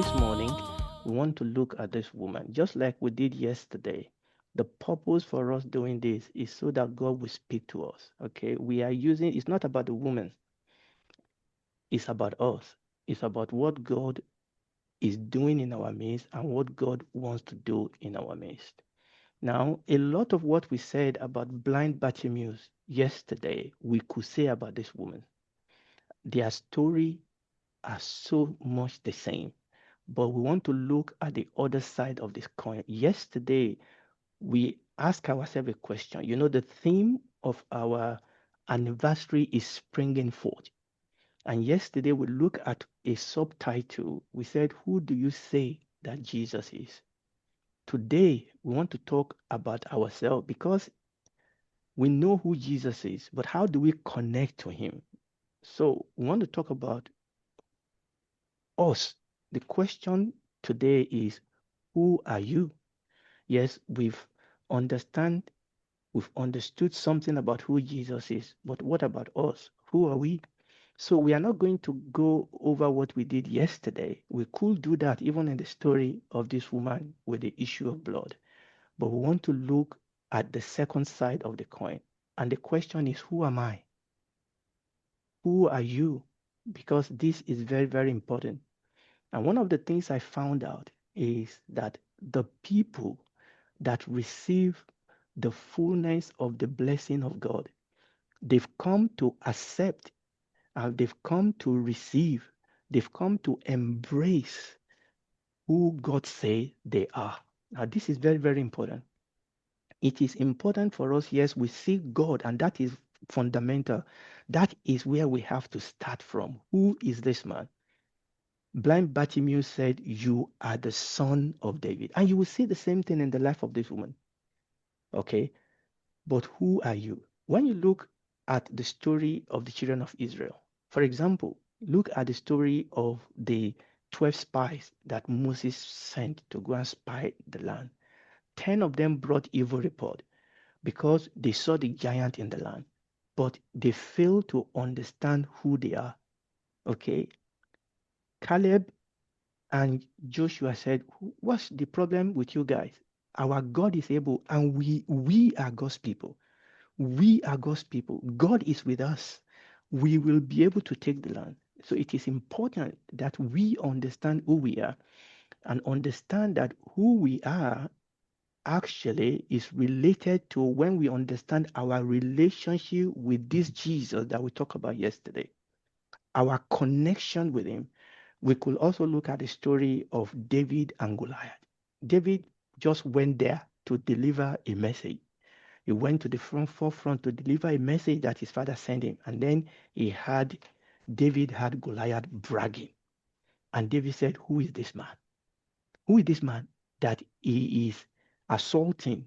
this morning, we want to look at this woman, just like we did yesterday. The purpose for us doing this is so that God will speak to us. Okay, we are using, it's not about the woman, it's about us. It's about what God is doing in our midst and what God wants to do in our midst. Now, a lot of what we said about blind Bartimaeus yesterday, we could say about this woman. Their story are so much the same, but we want to look at the other side of this coin. Yesterday, we asked ourselves a question. You know, the theme of our anniversary is springing forth. And yesterday, we looked at a subtitle. We said, who do you say that Jesus is? Today, we want to talk about ourselves because we know who Jesus is, but how do we connect to him? So, we want to talk about us. The question today is, who are you? Yes, understand we've understood something about who Jesus is, but what about us? Who are we? So we are not going to go over what we did yesterday. We could do that even in the story of this woman with the issue of blood. But we want to look at the second side of the coin. And the question is, who am I? Who are you? Because this is very, very important. And one of the things I found out is that the people that receive the fullness of the blessing of God, they've come to accept, they've come to receive, they've come to embrace who God say they are. Now, this is very, very important. It is important for us, yes, we seek God, and that is fundamental. That is where we have to start from. Who is this man? Blind Bartimaeus said, you are the son of David. And you will see the same thing in the life of this woman. Okay? But who are you? When you look at the story of the children of Israel, for example, look at the story of the 12 spies that Moses sent to go and spy the land. 10 of them brought evil report because they saw the giant in the land, but they failed to understand who they are. Okay? Caleb and Joshua said, what's the problem with you guys? Our God is able, and we are God's people. We are God's people. God is with us. We will be able to take the land. So it is important that we understand who we are and understand that who we are actually is related to when we understand our relationship with this Jesus that we talked about yesterday, our connection with him. We could also look at the story of David and Goliath. David just went there to deliver a message. He went to the forefront to deliver a message that his father sent him. And then David had Goliath bragging. And David said, who is this man? Who is this man that he is assaulting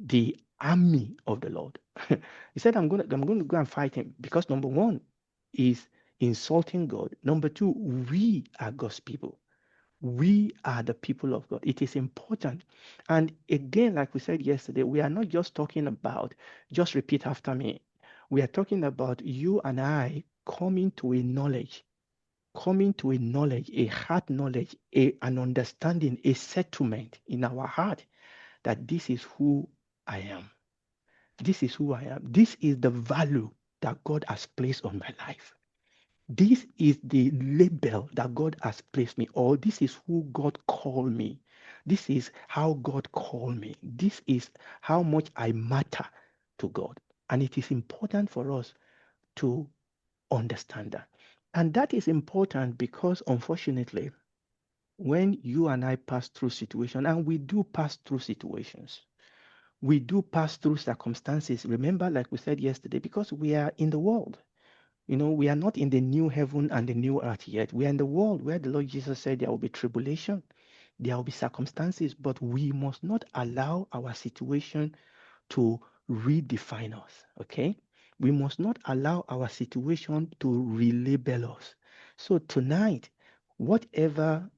the army of the Lord? He said, I'm going to go and fight him because number one is insulting God. Number two, we are God's people. We are the people of God. It is important. And again, like we said yesterday, we are not just talking about, just repeat after me. We are talking about you and I coming to a knowledge, a heart knowledge, an understanding, a settlement in our heart that this is who I am. This is who I am. This is the value that God has placed on my life. This is the label that God has placed me, or this is who God called me. This is how God called me. This is how much I matter to God. And it is important for us to understand that. And that is important because, unfortunately, when you and I pass through situations, and we do pass through situations, we do pass through circumstances. Remember, like we said yesterday, because we are in the world. You know, we are not in the new heaven and the new earth yet. We are in the world where the Lord Jesus said there will be tribulation, there will be circumstances, but we must not allow our situation to redefine us, okay? We must not allow our situation to relabel us. So tonight, whatever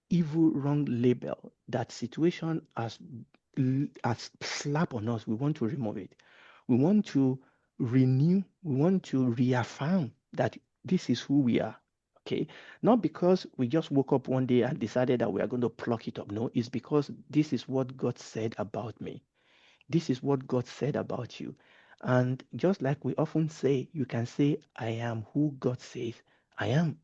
evil, wrong label that situation has slapped on us, we want to remove it. We want to renew, we want to reaffirm that this is who we are. Okay, not because we just woke up one day and decided that we are going to pluck it up. No, it's because this is what God said about me. This is what God said about you. And just like we often say, you can say, I am who God says I am.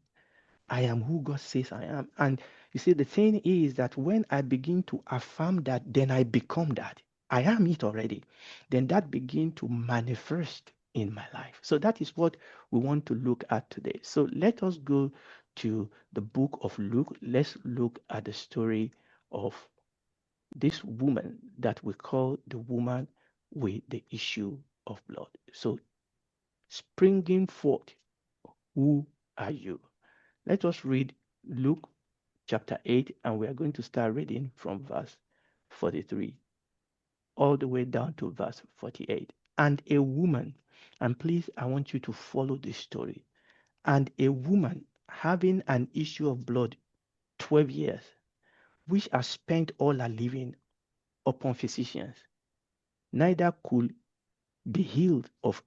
I am who God says I am. And you see, the thing is that when I begin to affirm that, then I become that. I am it already. Then that begin to manifest in my life. So that is what we want to look at today. So let us go to the book of Luke. Let's look at the story of this woman that we call the woman with the issue of blood. So springing forth, who are you? Let us read Luke chapter 8, and we are going to start reading from verse 43 all the way down to verse 48. And a woman, and please, I want you to follow this story. And a woman having an issue of blood 12 years, which has spent all her living upon physicians, neither could be healed of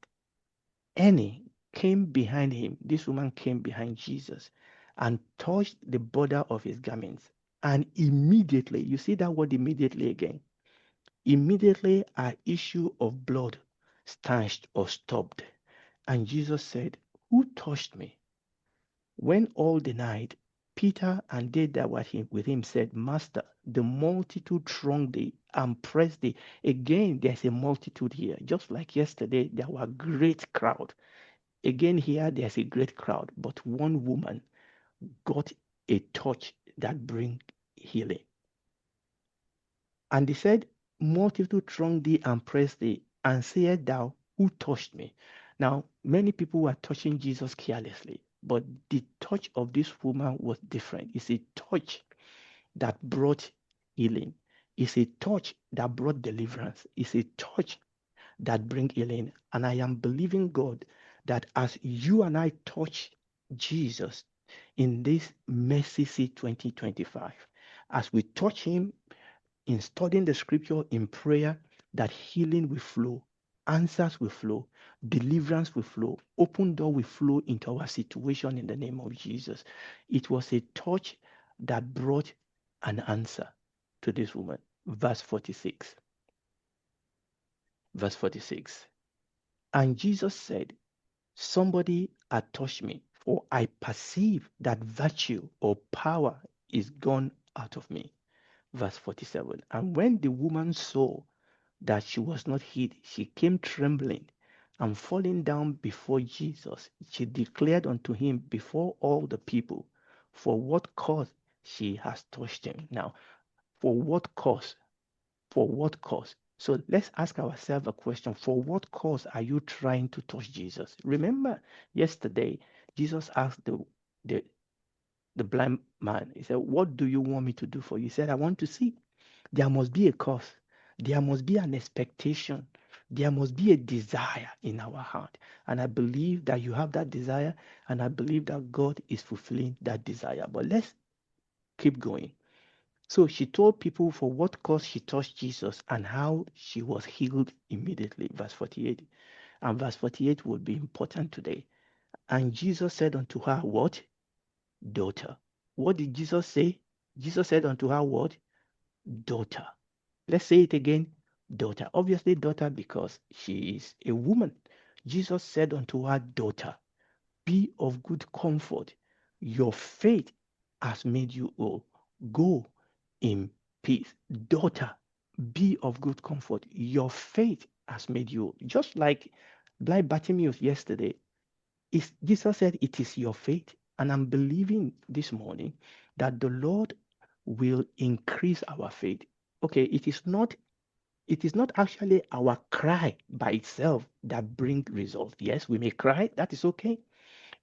any, came behind him. This woman came behind Jesus and touched the border of his garments. And immediately, you see that word immediately again. Immediately, our issue of blood stanched or stopped. And Jesus said, who touched me? When all denied, Peter and they that were with him said, Master, the multitude thronged thee and pressed thee. Again, there's a multitude here. Just like yesterday, there were a great crowd. Again, here, there's a great crowd. But one woman got a touch that bring healing. And they said, multitude thronged thee and pressed thee, and sayest thou, who touched me? Now, many people were touching Jesus carelessly, but the touch of this woman was different. It's a touch that brought healing. It's a touch that brought deliverance. It's a touch that bring healing. And I am believing God that as you and I touch Jesus in this Mercy Seat 2025, as we touch him in studying the scripture in prayer, that healing will flow, answers will flow, deliverance will flow, open door will flow into our situation in the name of Jesus. It was a touch that brought an answer to this woman. Verse 46. Verse 46. And Jesus said, somebody had touched me, for I perceive that virtue or power is gone out of me. Verse 47. And when the woman saw that she was not hid, she came trembling and falling down before Jesus. She declared unto him before all the people for what cause she has touched him. Now, for what cause? For what cause? So let's ask ourselves a question. For what cause are you trying to touch Jesus? Remember yesterday, Jesus asked the, the blind man, he said, what do you want me to do for you? He said, I want to see. There must be a cause. There must be an expectation. There must be a desire in our heart. And I believe that you have that desire, and I believe that God is fulfilling that desire. But let's keep going. So she told people for what cause she touched Jesus and how she was healed immediately. Verse 48. And verse 48 will be important today. And Jesus said unto her, what? Daughter. What did Jesus say? Jesus said unto her, what? Daughter. Let's say it again. Daughter. Obviously, daughter because she is a woman. Jesus said unto her, daughter, be of good comfort. Your faith has made you whole. Go in peace. Daughter, be of good comfort. Your faith has made you whole. Just like blind Bartimaeus yesterday, Jesus said, it is your faith. And I'm believing this morning that the Lord will increase our faith. Okay, it is not actually our cry by itself that bring results. Yes, we may cry, that is okay.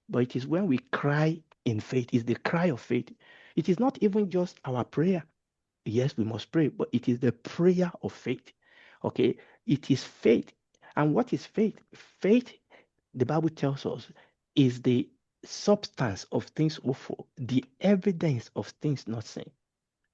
But it is when we cry in faith, it's the cry of faith. It is not even just our prayer. Yes, we must pray, but it is the prayer of faith. Okay, it is faith. And what is faith? Faith, the Bible tells us, is the substance of things hoped for, the evidence of things not seen.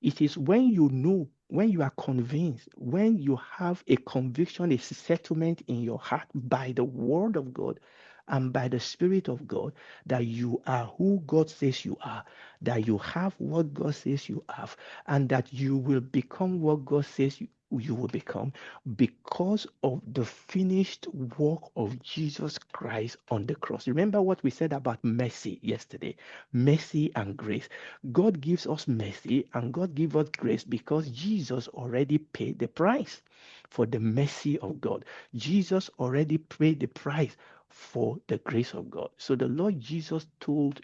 It is when you know, when you are convinced, when you have a conviction, a settlement in your heart by the word of God, and by the Spirit of God that you are who God says you are, that you have what God says you have, and that you will become what God says you will become because of the finished work of Jesus Christ on the cross. Remember what we said about mercy yesterday? Mercy and grace. God gives us mercy and God gives us grace because Jesus already paid the price for the mercy of God. Jesus already paid the price for the grace of God. So the Lord Jesus told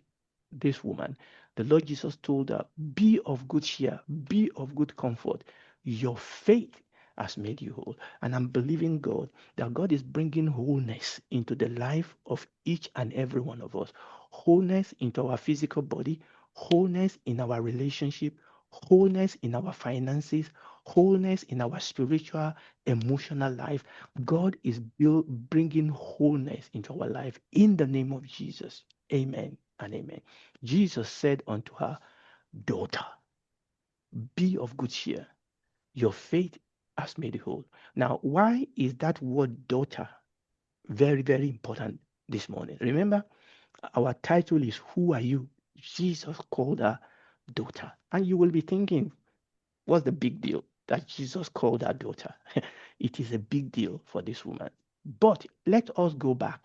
this woman, the Lord Jesus told her, be of good cheer, be of good comfort. Your faith has made you whole. And I'm believing God that God is bringing wholeness into the life of each and every one of us. Wholeness into our physical body, wholeness in our relationship, wholeness in our finances, wholeness in our spiritual, emotional life. God is bringing wholeness into our life in the name of Jesus. Amen and amen. Jesus said unto her, daughter, be of good cheer. Your faith has made you whole. Now, why is that word daughter very, very important this morning? Remember, our title is Who Are You? Jesus called her daughter. And you will be thinking, what's the big deal that Jesus called her daughter? It is a big deal for this woman. But let us go back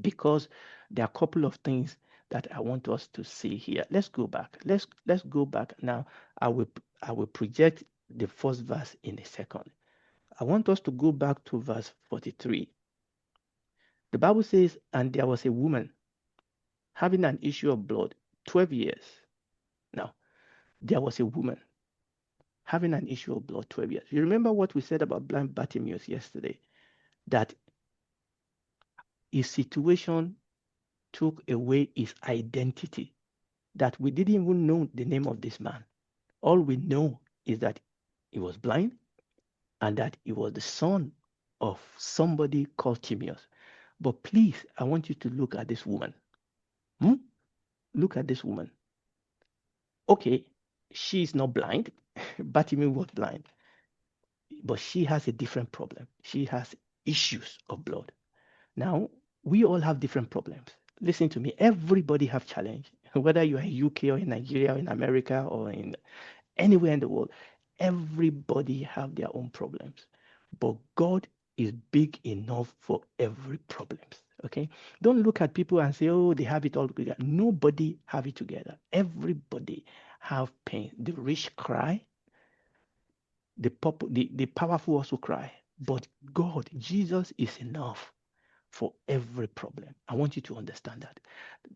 because there are a couple of things that I want us to see here. Let's go back. Let's go back now. I will project the first verse in a second. I want us to go back to verse 43. The Bible says, and there was a woman having an issue of blood 12 years. Now, there was a woman having an issue of blood 12 years. You remember what we said about blind Bartimaeus yesterday? That his situation took away his identity, that we didn't even know the name of this man. All we know is that he was blind and that he was the son of somebody called Timaeus. But please, I want you to look at this woman. Look at this woman. Okay, she is not blind. Bartimaeus was blind. But she has a different problem. She has issues of blood. Now, we all have different problems. Listen to me. Everybody have challenge. Whether you're in UK or in Nigeria or in America or in anywhere in the world, everybody have their own problems. But God is big enough for every problems. Okay? Don't look at people and say, oh, they have it all together. Nobody have it together. Everybody have pain. The rich cry, the powerful also cry. But God, Jesus is enough for every problem. I want you to understand that.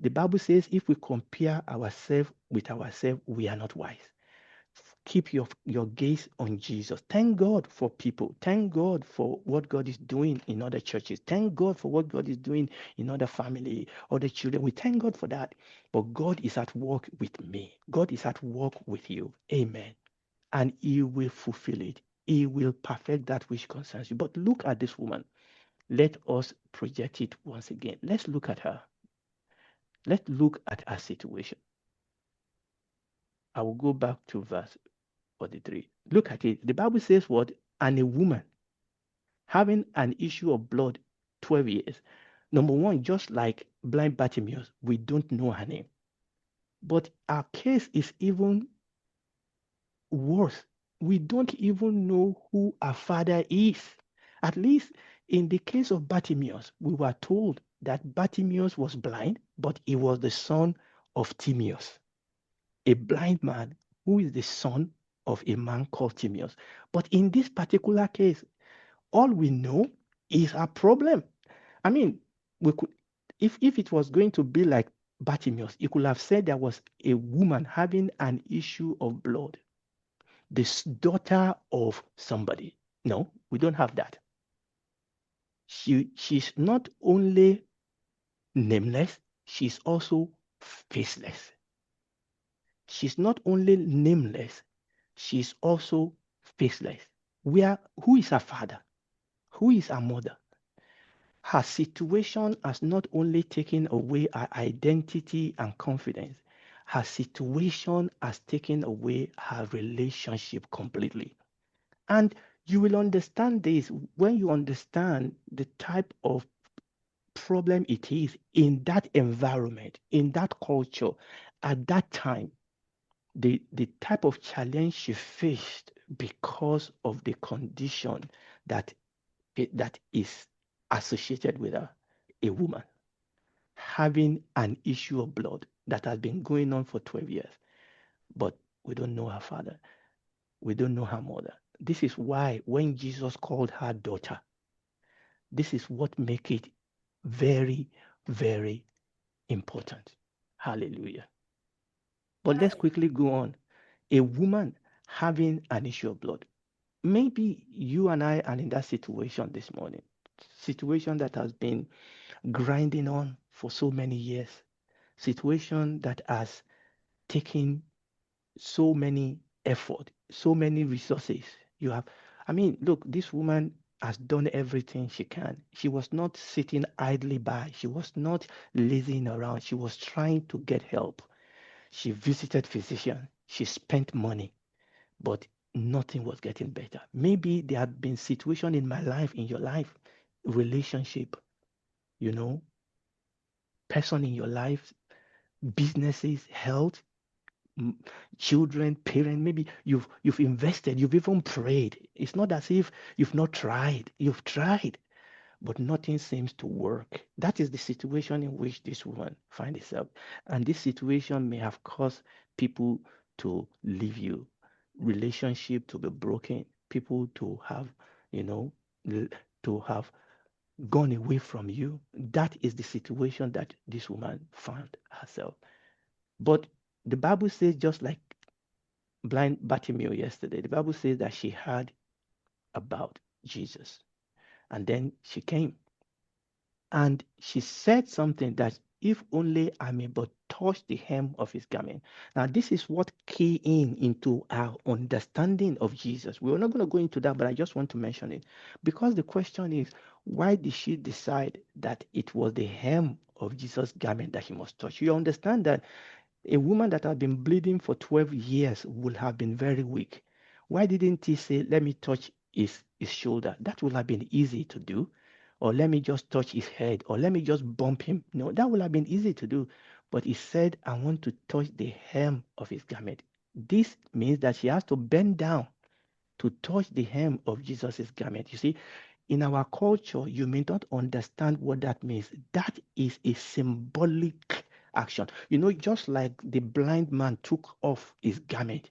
The Bible says if we compare ourselves with ourselves, we are not wise. Keep your gaze on Jesus. Thank God for people. Thank God for what God is doing in other churches. Thank God for what God is doing in other family, other children. We thank God for that. But God is at work with me. God is at work with you. Amen. And He will fulfill it. He will perfect that which concerns you. But look at this woman. Let us project it once again. Let's look at her. Let's look at her situation. I will go back to verse 43. Look at it. The Bible says what? And a woman having an issue of blood 12 years. Number one, just like blind Bartimaeus, we don't know her name. But our case is even worse. We don't even know who our father is. At least in the case of Bartimaeus, we were told that Bartimaeus was blind, but he was the son of Timaeus, a blind man who is the son of a man called Timaeus. But in this particular case, all we know is a problem. I mean, we could, if it was going to be like Bartimaeus, he could have said there was a woman having an issue of blood, this daughter of somebody. No, we don't have that. She's not only nameless, she's also faceless. She's not only nameless, she's also faceless. Who is her father? Who is her mother? Her situation has not only taken away her identity and confidence, her situation has taken away her relationship completely. And you will understand this when you understand the type of problem it is in that environment, in that culture, at that time, the type of challenge she faced because of the condition that that is associated with her, a woman having an issue of blood that has been going on for 12 years, but we don't know her father. We don't know her mother. This is why when Jesus called her daughter, this is what make it very, very important. Hallelujah. But let's quickly go on. A woman having an issue of blood. Maybe you and I are in that situation this morning. Situation that has been grinding on for so many years. Situation that has taken so many effort, so many resources. You have, I mean, look, this woman has done everything she can. She was not sitting idly by. She was not lazing around. She was trying to get help. She visited physicians. She spent money, but nothing was getting better. Maybe there have been situations in my life, in your life, relationship, you know, person in your life, businesses, health, children, parents. Maybe you've invested, you've even prayed. It's not as if you've not tried. You've tried, but nothing seems to work. That is the situation in which this woman finds herself. And this situation may have caused people to leave you, relationship to be broken, people to have, you know, to have gone away from you. That is the situation that this woman found herself. But the Bible says, just like blind Bartimaeus yesterday, the Bible says that she heard about Jesus. And then she came and she said something that if only I may but touch the hem of his garment. Now, this is what key into our understanding of Jesus. We're not going to go into that, but I just want to mention it. Because the question is, why did she decide that it was the hem of Jesus' garment that she must touch? You understand that a woman that had been bleeding for 12 years would have been very weak. Why didn't he say, let me touch his shoulder? That would have been easy to do. Or let me just touch his head. Or let me just bump him. No, that would have been easy to do. But he said, I want to touch the hem of his garment. This means that she has to bend down to touch the hem of Jesus' garment. You see, in our culture, you may not understand what that means. That is a symbolic action. You know, just like the blind man took off his garment,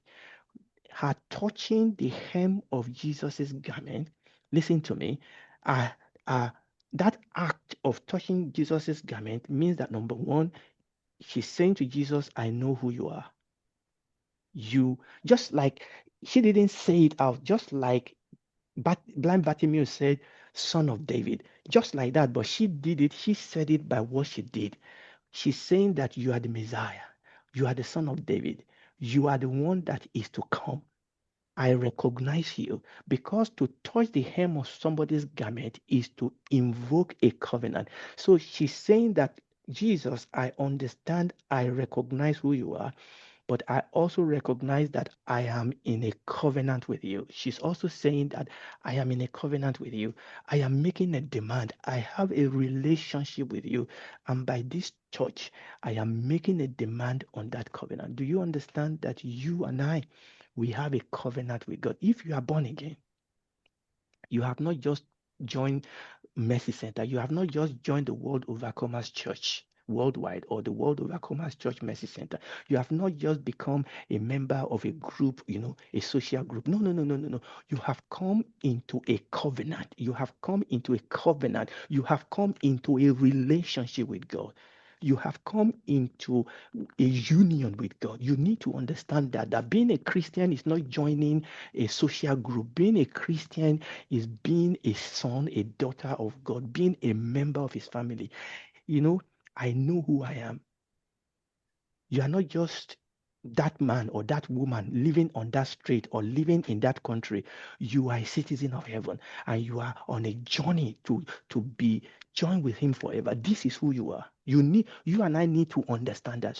her touching the hem of Jesus' garment, listen to me, uh, uh, that act of touching Jesus' garment means that number one, she's saying to Jesus, I know who you are. You, just like she didn't say it out, just like blind Bartimaeus said, Son of David, just like that, but she did it. She said it by what she did. She's saying that you are the Messiah. You are the Son of David. You are the one that is to come. I recognize you, because to touch the hem of somebody's garment is to invoke a covenant. So she's saying that, Jesus, I understand, I recognize who you are, but I also recognize that I am in a covenant with you. She's also saying that I am in a covenant with you. I am making a demand. I have a relationship with you. And by this touch, I am making a demand on that covenant. Do you understand that you and I, we have a covenant with God? If you are born again, you have not just joined Mercy Center. You have not just joined the World Overcomers Church worldwide or the World Overcomers Church Mercy Center. You have not just become a member of a group, you know, a social group. No, no, no, no, no, no. You have come into a covenant. You have come into a covenant. You have come into a relationship with God. You have come into a union with God. You need to understand that being a Christian is not joining a social group. Being a Christian is being a son, a daughter of God, being a member of his family. You know, I know who I am. You are not just that man or that woman living on that street or living in that country. You are a citizen of heaven, and you are on a journey to be joined with him forever. This is who you are. You and I need to understand that.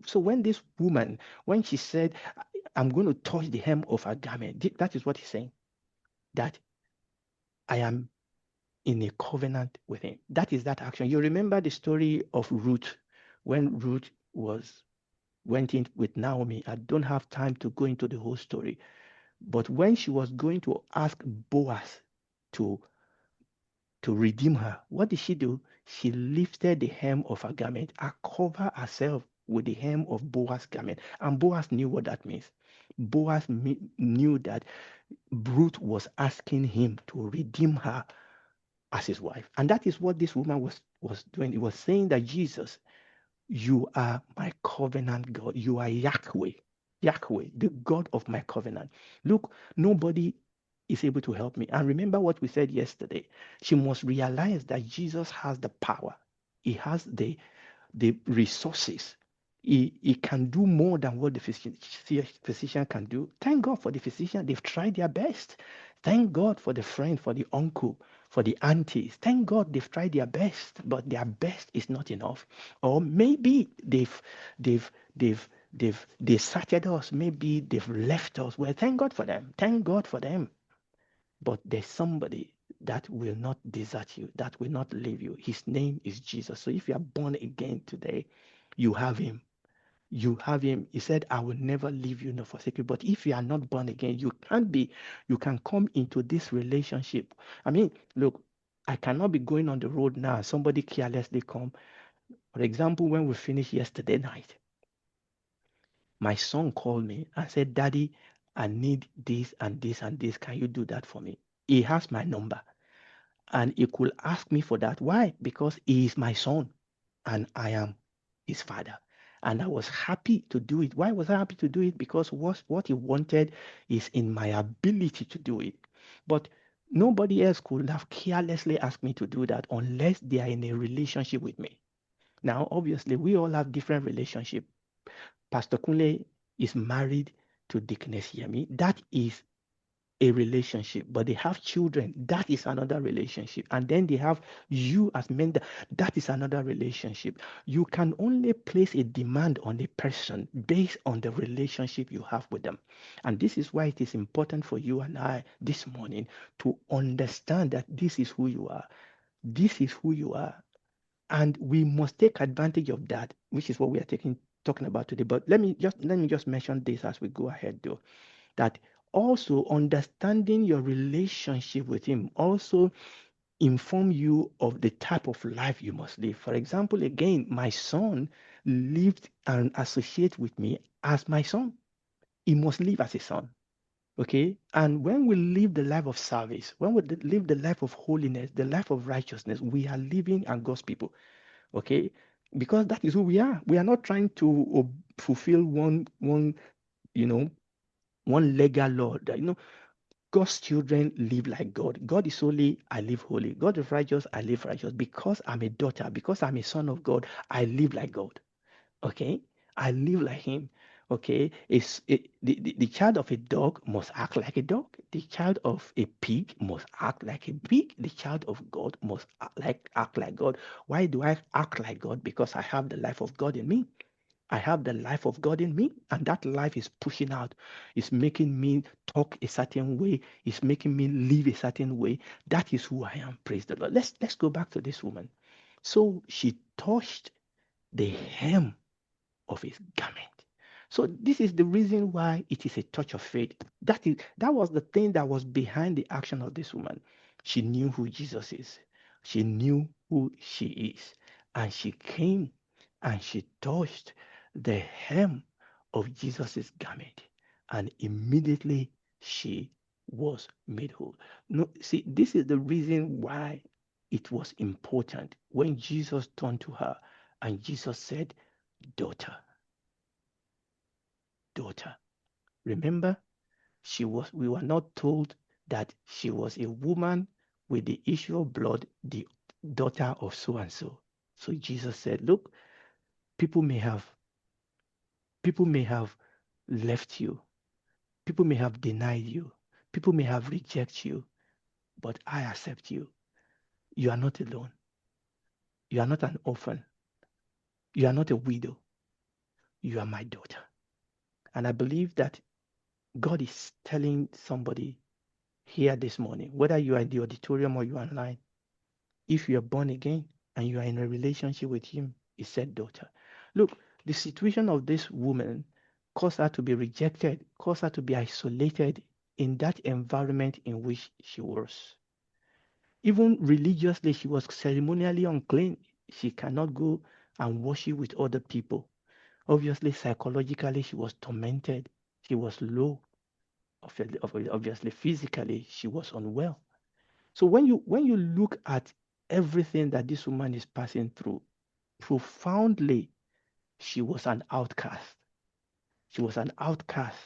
So when this woman, when she said, I'm going to touch the hem of her garment, that is what he's saying. That I am in a covenant with him. That is that action. You remember the story of Ruth when Ruth went in with Naomi. I don't have time to go into the whole story, but when she was going to ask Boaz to redeem her, what did she do? She lifted the hem of her garment and covered herself with the hem of Boaz's garment. And Boaz knew what that means. Boaz knew that Ruth was asking him to redeem her as his wife. And that is what this woman was doing. It was saying that Jesus, you are my covenant God. You are Yahweh. Yahweh, the God of my covenant. Look, nobody is able to help me. And remember what we said yesterday. She must realize that Jesus has the power. He has the resources. He can do more than what the physician can do. Thank God for the physician. They've tried their best. Thank God for the friend, for the uncle, for the aunties. Thank God they've tried their best, but their best is not enough. Or maybe they deserted us. Maybe they've left us. Well, thank God for them. Thank God for them. But there's somebody that will not desert you, that will not leave you. His name is Jesus. So if you are born again today, you have him. You have him. He said, I will never leave you nor forsake you. But if you are not born again, you can come into this relationship. I mean, look, I cannot be going on the road now. Somebody carelessly come. For example, when we finished yesterday night, my son called me and said, Daddy, I need this and this and this. Can you do that for me? He has my number and he could ask me for that. Why? Because he is my son and I am his father. And I was happy to do it. Why was I happy to do it? Because what he wanted is in my ability to do it. But nobody else could have carelessly asked me to do that unless they are in a relationship with me. Now, obviously, we all have different relationships. Pastor Kunle is married to Deaconess Yemi. That is a relationship, but they have children. That is another relationship. And then they have you as men. That is another relationship. You can only place a demand on a person based on the relationship you have with them. And this is why it is important for you and I this morning to understand that this is who you are. This is who you are. And we must take advantage of that, which is what we are talking about today. But let me just mention this as we go ahead, though, that also understanding your relationship with him also inform you of the type of life you must live. For example, again, my son lived and associate with me as my son. He must live as a son. Okay. And when we live the life of service, when we live the life of holiness, the life of righteousness, we are living as God's people. Okay, because that is who we are. We are not trying to fulfill one one legal law. That, God's children live like God. God is holy, I live holy. God is righteous, I live righteous. Because I'm a daughter, because I'm a son of God, I live like God. Okay, I live like him. Okay, the child of a dog must act like a dog. The child of a pig must act like a pig. The child of God must act like God. Why do I act like God? Because I have the life of God in me. I have the life of God in me, and that life is pushing out. It's making me talk a certain way. It's making me live a certain way. That is who I am. Praise the Lord. Let's go back to this woman. So she touched the hem of his garment. So this is the reason why it is a touch of faith. That was the thing that was behind the action of this woman. She knew who Jesus is. She knew who she is. And she came and she touched the hem of Jesus' garment. And immediately she was made whole. No, see, this is the reason why it was important when Jesus turned to her and Jesus said, Daughter, daughter. Remember, we were not told that she was a woman with the issue of blood, the daughter of so and so. So Jesus said, look, people may have left you. People may have denied you. People may have rejected you, but I accept you. You are not alone. You are not an orphan. You are not a widow. You are my daughter. And I believe that God is telling somebody here this morning, whether you are in the auditorium or you are online, If you are born again and you are in a relationship with him, he said daughter. Look, the situation of this woman caused her to be rejected, caused her to be isolated in that environment in which she was. Even religiously, she was ceremonially unclean. She cannot go and worship with other people. Obviously, psychologically, she was tormented. She was low. Obviously, physically, she was unwell. So when you look at everything that this woman is passing through, profoundly, she was an outcast. She was an outcast.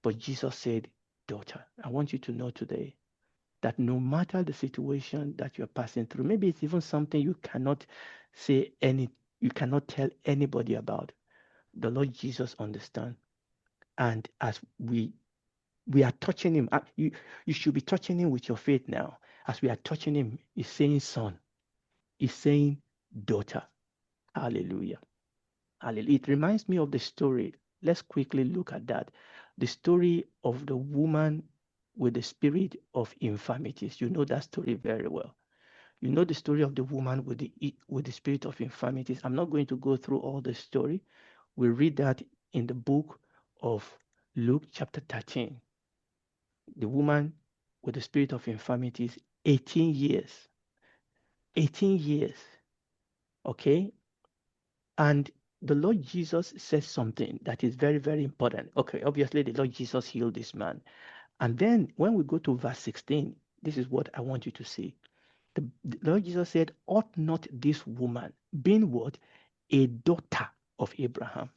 But Jesus said, daughter, I want you to know today that no matter the situation that you're passing through, maybe it's even something you cannot you cannot tell anybody about. The Lord Jesus understands. And as we are touching him, you should be touching him with your faith now. As we are touching him, he's saying son, he's saying daughter. Hallelujah. Hallelujah. It reminds me of the story. Let's quickly look at that. The story of the woman with the spirit of infirmities. You know that story very well. You know the story of the woman with the spirit of infirmities. I'm not going to go through all the story. We read that in the book of Luke chapter 13. The woman with the spirit of infirmities, 18 years. 18 years. Okay? And the Lord Jesus says something that is very, very important. Okay, obviously the Lord Jesus healed this man. And then when we go to verse 16, this is what I want you to see. The Lord Jesus said, ought not this woman, being what? A daughter of Abraham,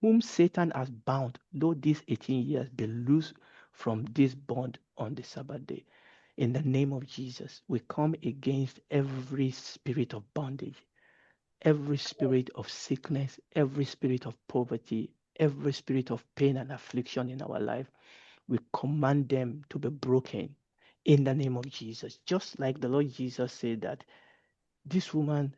whom Satan has bound, though these 18 years be loose from this bond on the Sabbath day. In the name of Jesus, we come against every spirit of bondage, every spirit of sickness, every spirit of poverty, every spirit of pain and affliction in our life. We command them to be broken in the name of Jesus. Just like the Lord Jesus said that this woman,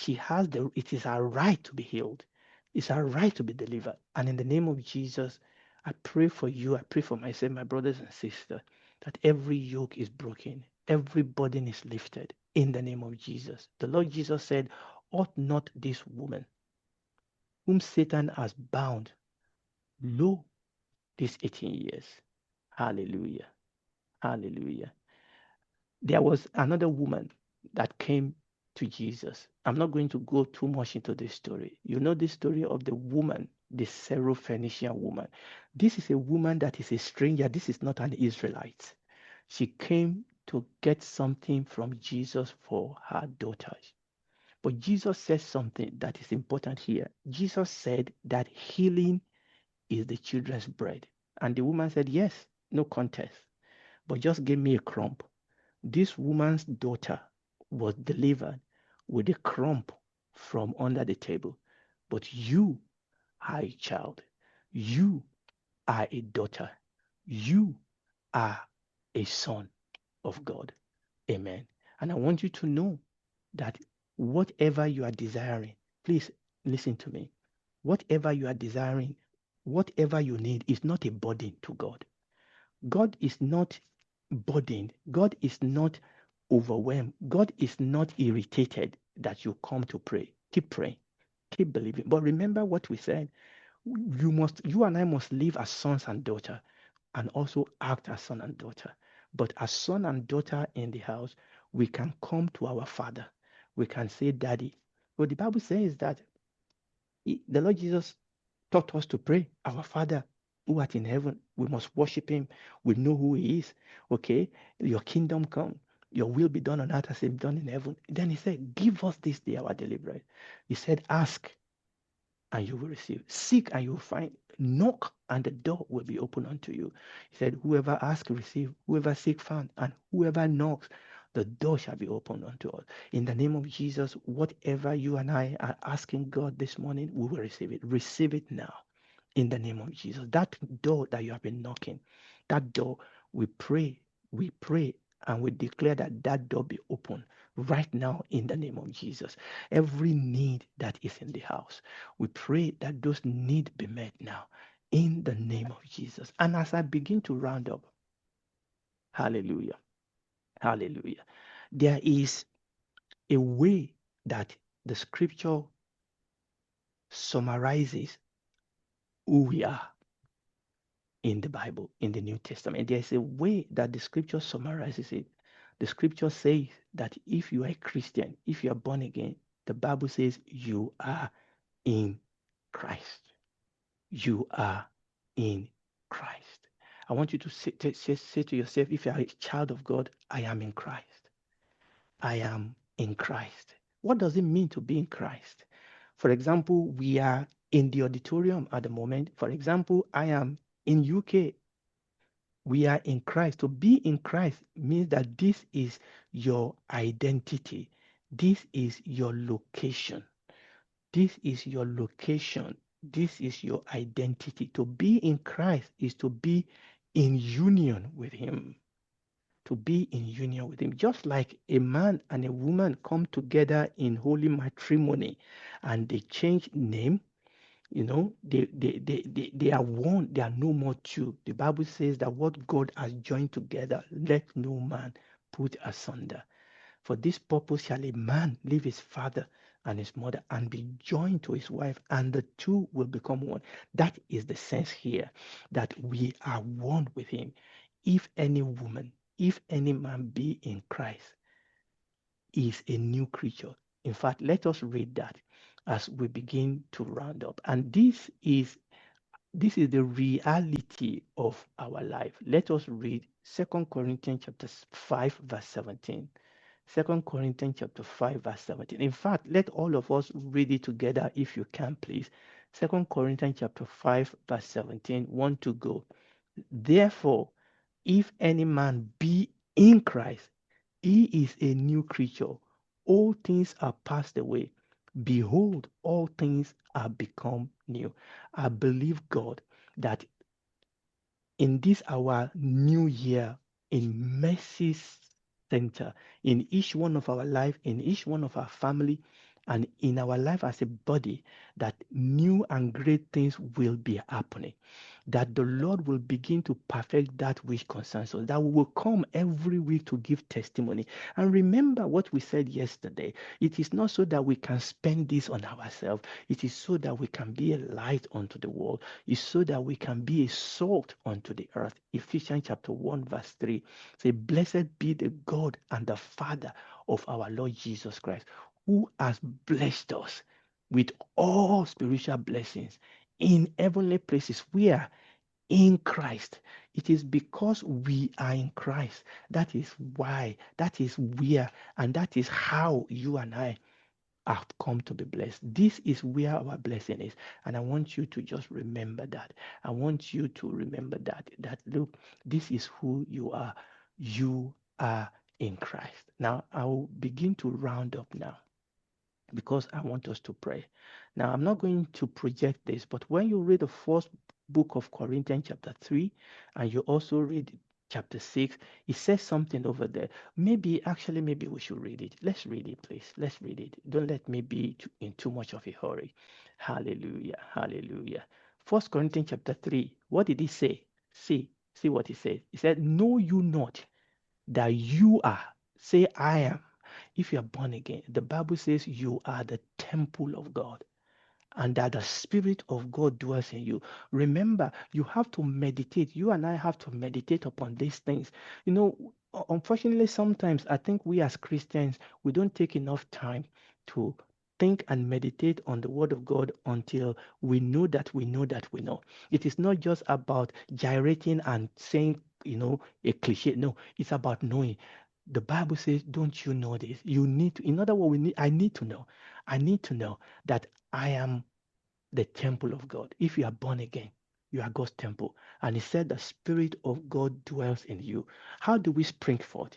it is her right to be healed. It's her right to be delivered. And in the name of Jesus, I pray for you. I pray for myself, my brothers and sisters, that every yoke is broken, every burden is lifted in the name of Jesus. The Lord Jesus said, ought not this woman, whom Satan has bound, lo, these 18 years. Hallelujah. Hallelujah. There was another woman that came to Jesus. I'm not going to go too much into this story. You know the story of the woman, the Syrophoenician woman. This is a woman that is a stranger. This is not an Israelite. She came to get something from Jesus for her daughters. But Jesus says something that is important here. Jesus said that healing is the children's bread. And the woman said, yes, no contest, but just give me a crumb. This woman's daughter was delivered with a crumb from under the table. But you are a child. You are a daughter. You are a son of God. Amen. And I want you to know that whatever you are desiring, please listen to me. Whatever you are desiring, whatever you need is not a burden to God. God is not burdened. God is not overwhelmed. God is not irritated that you come to pray. Keep praying. Keep believing. But remember what we said. You and I must live as sons and daughters and also act as son and daughter. But as son and daughter in the house, we can come to our father. We can say, Daddy. What the Bible says that the Lord Jesus taught us to pray, our Father who art in heaven. We must worship him. We know who he is. Okay? Your kingdom come. Your will be done on earth as it is done in heaven. Then he said, give us this day our daily bread. He said, ask and you will receive. Seek and you will find. Knock and the door will be open unto you. He said, whoever asks, receive. Whoever seek, found. And whoever knocks, the door shall be opened unto us. In the name of Jesus, whatever you and I are asking God this morning, we will receive it. Receive it now. In the name of Jesus. That door that you have been knocking, that door, we pray, and we declare that that door be open right now in the name of Jesus. Every need that is in the house, we pray that those needs be met now in the name of Jesus. And as I begin to round up, hallelujah, hallelujah, there is a way that the scripture summarizes who we are in the Bible, in the New Testament. There's a way that the scripture summarizes it. The scripture says that if you are a Christian, if you are born again, the Bible says you are in Christ. You are in Christ. I want you to say to yourself, if you are a child of God, I am in Christ. I am in Christ. What does it mean to be in Christ? For example, we are in the auditorium at the moment. For example, I am in UK. We are in Christ. To be in Christ means that this is your identity. This is your location. This is your location. This is your identity. To be in Christ is to be in union with Him. To be in union with Him. Just like a man and a woman come together in holy matrimony and they change name, they are one, they are no more two. The Bible says that what God has joined together, let no man put asunder. For this purpose shall a man leave his father and his mother and be joined to his wife, and the two will become one. That is the sense here, that we are one with Him. If any woman, if any man be in Christ, is a new creature. In fact, let us read that as we begin to round up. And this is the reality of our life. Let us read 2 Corinthians chapter 5, verse 17. 2 Corinthians chapter 5, verse 17. In fact, let all of us read it together if you can, please. 2 Corinthians chapter 5, verse 17. Want to go. Therefore, if any man be in Christ, he is a new creature. All things are passed away. Behold, all things are become new. I believe, God, that in this our new year, in Mercy Center, in each one of our life, in each one of our family, and in our life as a body, that new and great things will be happening, that the Lord will begin to perfect that which concerns us, that we will come every week to give testimony. And remember what we said yesterday. It is not so that we can spend this on ourselves. It is so that we can be a light unto the world. It's so that we can be a salt unto the earth. Ephesians chapter 1 verse 3 say, blessed be the God and the Father of our Lord Jesus Christ, who has blessed us with all spiritual blessings in heavenly places. We are in Christ. It is because we are in Christ. That is why, that is where, and that is how you and I have come to be blessed. This is where our blessing is. And I want you to just remember that. I want you to remember that look, this is who you are. You are in Christ. Now, I will begin to round up now, because I want us to pray. Now, I'm not going to project this, but when you read the first book of Corinthians, chapter 3, and you also read chapter 6, it says something over there. Maybe we should read it. Let's read it, please. Let's read it. Don't let me be in too much of a hurry. Hallelujah. Hallelujah. First Corinthians chapter 3, what did he say? See what he said. He said, know you not that you are, say I am. If you are born again, the Bible says you are the temple of God and that the Spirit of God dwells in you. Remember, you have to meditate. You and I have to meditate upon these things. Unfortunately, sometimes I think we as Christians, we don't take enough time to think and meditate on the Word of God until we know that we know that we know. It is not just about gyrating and saying, a cliche. No, it's about knowing. The Bible says, don't you know this? You need to, in other words, I need to know. I need to know that I am the temple of God. If you are born again, you are God's temple. And he said the Spirit of God dwells in you. How do we spring forth?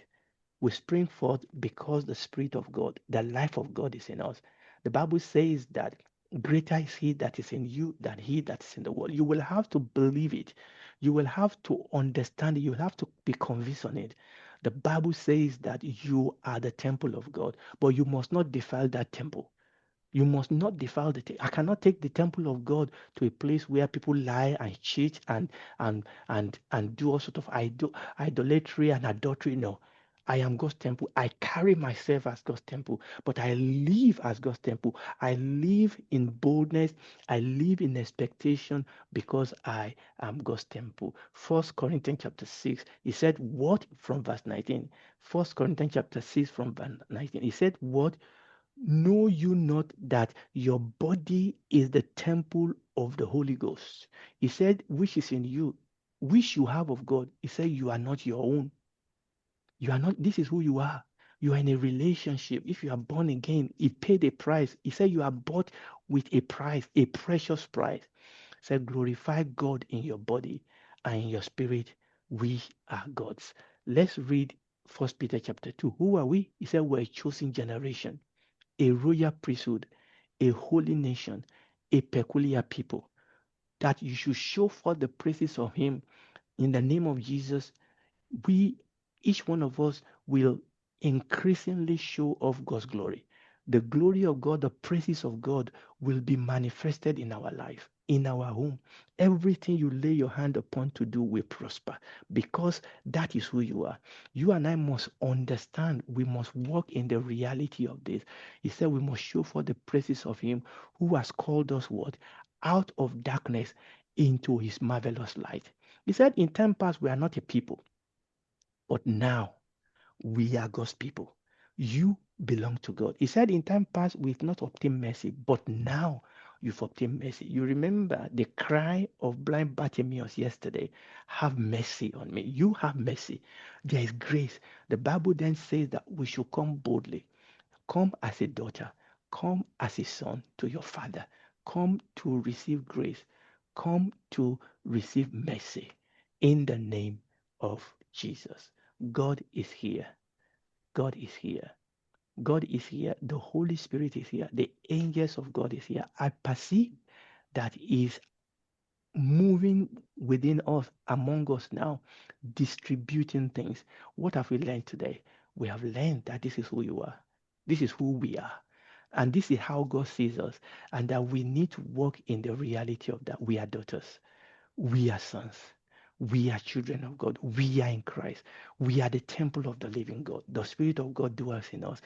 We spring forth because the Spirit of God, the life of God is in us. The Bible says that greater is he that is in you than he that is in the world. You will have to believe it. You will have to understand it. You will have to be convinced on it. The Bible says that you are the temple of God, but you must not defile that temple. You must not defile the temple. I cannot take the temple of God to a place where people lie and cheat and do all sort of idolatry and adultery. No, I am God's temple. I carry myself as God's temple, but I live as God's temple. I live in boldness. I live in expectation because I am God's temple. First Corinthians chapter 6, he said, what from verse 19? First Corinthians chapter 6 from verse 19. He said, what? Know you not that your body is the temple of the Holy Ghost? He said, which is in you, which you have of God. He said, you are not your own. You are not, this is who you are. You are in a relationship. If you are born again, he paid a price. He said you are bought with a price, a precious price. He said, glorify God in your body and in your spirit. We are God's. Let's read First Peter chapter 2. Who are we? He said, we're a chosen generation, a royal priesthood, a holy nation, a peculiar people, that you should show forth the praises of him. In the name of Jesus, we, each one of us, will increasingly show off God's glory. The glory of God, the praises of God will be manifested in our life, in our home. Everything you lay your hand upon to do will prosper because that is who you are. You and I must understand, we must walk in the reality of this. He said we must show for the praises of him who has called us what? Out of darkness into his marvelous light. He said in time past we are not a people, but now we are God's people. You belong to God. He said in time past we've not obtained mercy, but now you've obtained mercy. You remember the cry of blind Bartimaeus yesterday, have mercy on me. You have mercy. There is grace. The Bible then says that we should come boldly. Come as a daughter. Come as a son to your father. Come to receive grace. Come to receive mercy in the name of Jesus. God is here. God is here. God is here. The Holy Spirit is here. The angels of God is here. I perceive that is moving within us, among us now, distributing things. What have we learned today? We have learned that this is who you are. This is who we are. And this is how God sees us. And that we need to walk in the reality of that. We are daughters. We are sons. We are children of God. We are in Christ. We are the temple of the living God. The Spirit of God dwells in us.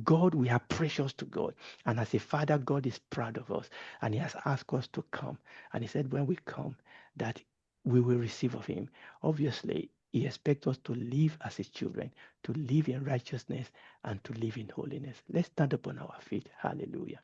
God, we are precious to God. And as a father, God is proud of us. And he has asked us to come. And he said, when we come, that we will receive of him. Obviously, he expects us to live as his children, to live in righteousness and to live in holiness. Let's stand upon our feet. Hallelujah.